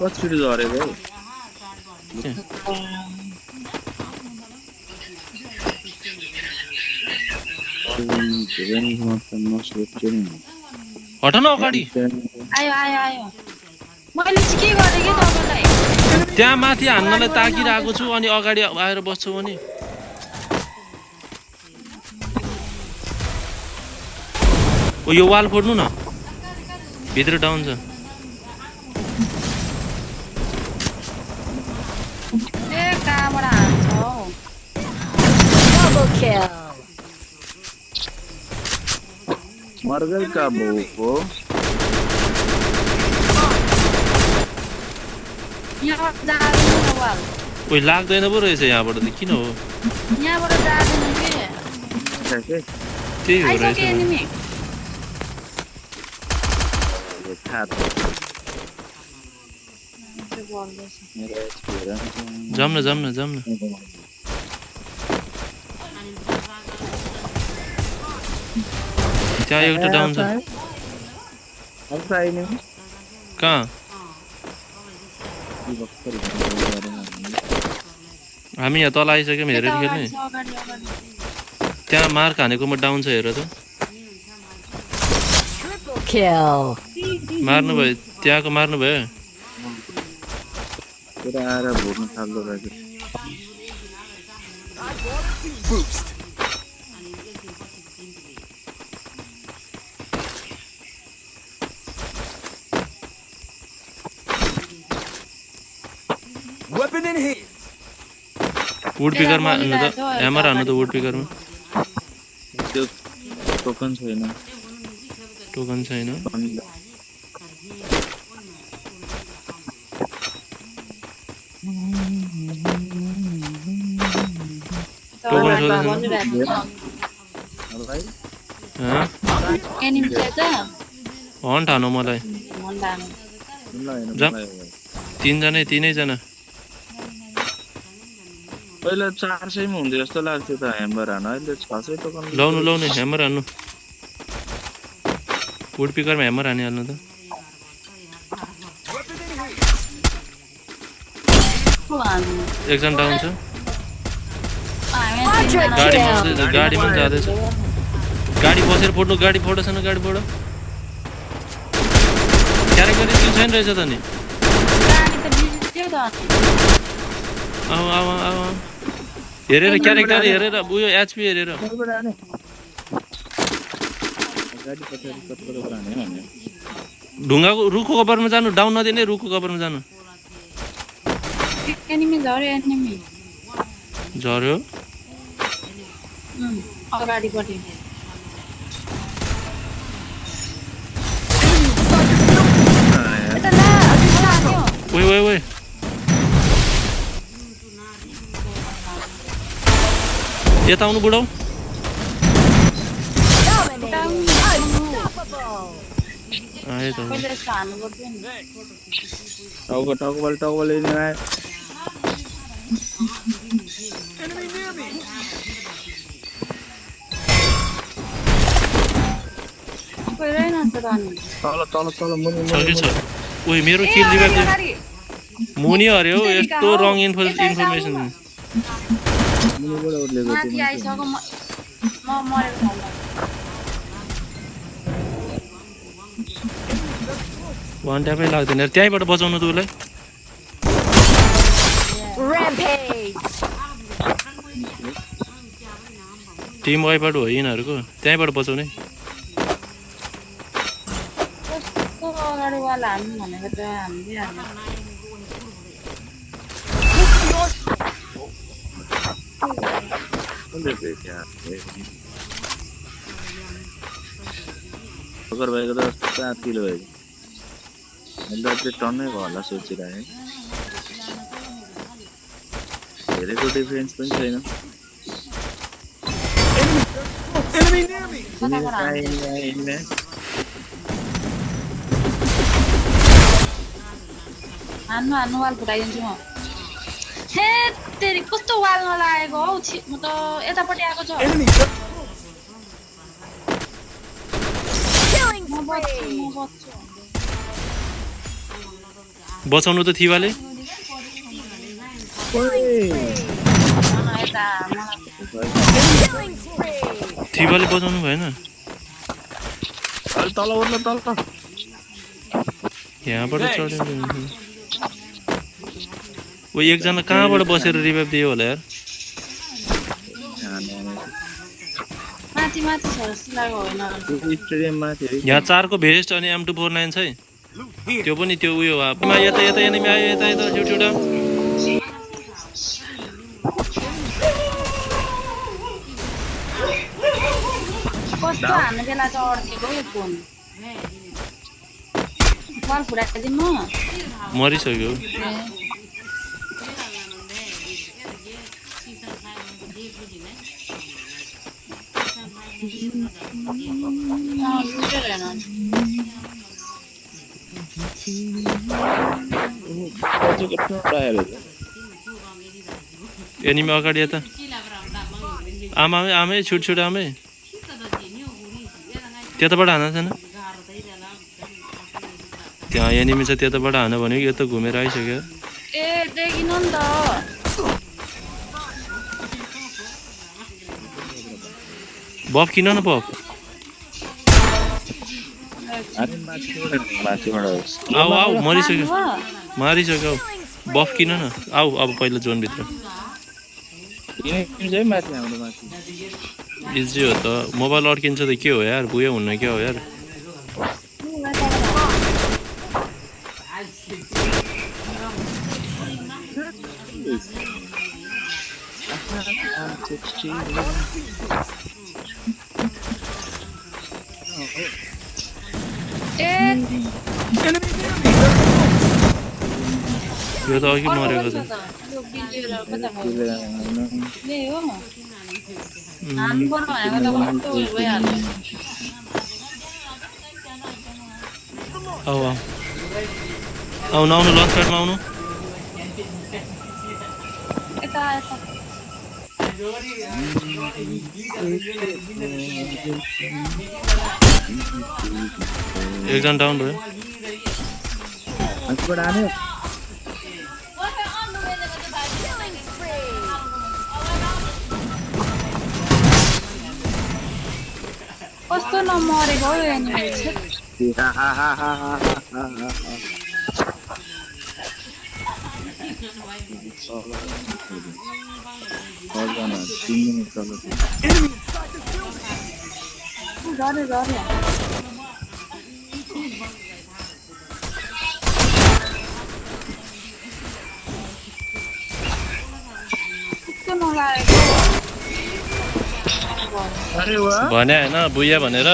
कसरी झरेको हौ हट न अगाडि आयो आयो आयो मैले चाहिँ के गरेँ के तपाईँलाई त्यहाँ माथि हान्नलाई ताकिरहेको छु अनि अगाडि आएर बस्छु भने ओ यो वाल फोड्नु न भित्र डाउन छ ए कहाँबाट हान्छ हौ Double kill. मर्गै का भोको यहाँबाट जाँदैन वाल ओइ लाग्दैन पो रहेछ यहाँबाट त किन हो यहाँबाट जाँदैन के त्यही हो आइसक्यो रहेछ एनिमी जाम न त्यहाँ एउटा डाउन छ कहाँ हामी यहाँ तल आइसक्यौँ हेरेर खेल्ने अगाडि अगाडि त्यहाँ मार्क हानेकोमा डाउन छ हेर त Triple kill. मार्नु भयो त्यहाँको मार्नु भयो पुरा आएर भोग्न थाल्दो रहेछ वुड पिकरमा हान्नु त ह्यामर हान्नु त वुड पिकरमा त्यो टोकन छैन टोकन छैन एनिमी छ त हन्ट हानु मलाई तीनैजना पहिला 400 मा हुन्थ्यो जस्तो लाग्थ्यो त ह्यामर हान अहिले 600 टोकन लाउनु ह्यामर हान्नु वुड पिकरमा ह्यामर हानिहाल्नु त एकजना डाउन छ गाडीमा जाँदैछ गाडी बसेर फोड्नु गाडी फोडोस् न गाडी फोड क्यारेक्टर स्किल छैन रहेछ त नि हेरेर क्यारेक्टर हेरेर उयो एचपी हेरेर ढुङ्गाको रुखको कभरमा जानु डाउन नदिने रुखको कभरमा जानु एनिमी झर्यो एनिमी झर्यो अगाडिपट्टि ओइ यता आउनु बुढाउ आए त टाउको लिने आए तल मुनि ओइ मेरो किल रिभाइभ मुनि हरे हो यस्तो रङ इन्फर्मेसन मुनिबाट उठलेको माथि आइसक्यो म मरेको ठाउँमा वान ट्यापै लाग्दैन त्यहीँबाट बचाउनु त उसलाई Rampage. टिम वाइबाट हो यिनीहरूको त्यहीँबाट बचाउने कस्तो अगाडिवाला हान्नु भनेको त हामीले हाल्नु अगर भएको त 7 किलो भयो अन्त चाहिँ टन्नै भयो होला सोचिरहेँ धेरैको डिफरेन्स पनि छैन हान्नु वाल फुटाइदिन्छु म हे तेरी कस्तो वाल नलागेको हौ म त यतापट्टि आएको छ Killing म spree. बच्छु बचाउनु त थिवाले यता मलाई Killing spree. थिवाले बचाउनु भएन अरे तल उर्ल तल त यहाँबाट चढ्यो ओ एकजना कहाँबाट बसेर रिभाइभ दियो होला यार माथि माथि छ जस्तो लाग्यो होइन स्टेडियममा थियो यहाँ 4 को भेस्ट अनि M249 छ है त्यो पनि त्यो उयो यता यता एनिमी आयो यता यता छुटछुटा कस्तो हान्ने बेला चाहिँ अड्केको यो फोन बल फुराइदिनु म मरिसक्यो लुटेर हेर्न एनिमी अगाडि यता आमामै आमै छुटछुट आमै त्यताबाट हान छैन त्यहाँ एनिमी छ त्यताबाट हान भनेको यो त घुमेर आइसक्यो ए देखिनु नि त बफ किन न बफ अरे माथिबाट आऊ आऊ मरिसक्यो मारिसक्यो बफ किन न आऊ अब पहिला जोनभित्र चाहिँ माथि हाम्रो माथि इजी हो त मोबाइल अड्किन्छ त के हो यार बुयो हुन्न क्या हो यार यो त अघि मरेको छ आऊ आऊ आउनु आउनु लन्च प्याडमा आउनु एकजना डाउन भयो माथिबाट आने कस्तो नमरेको हो एनिमी झऱ्यो झऱ्यो कस्तो नलागेको अरे वाह भने होइन बुया भनेर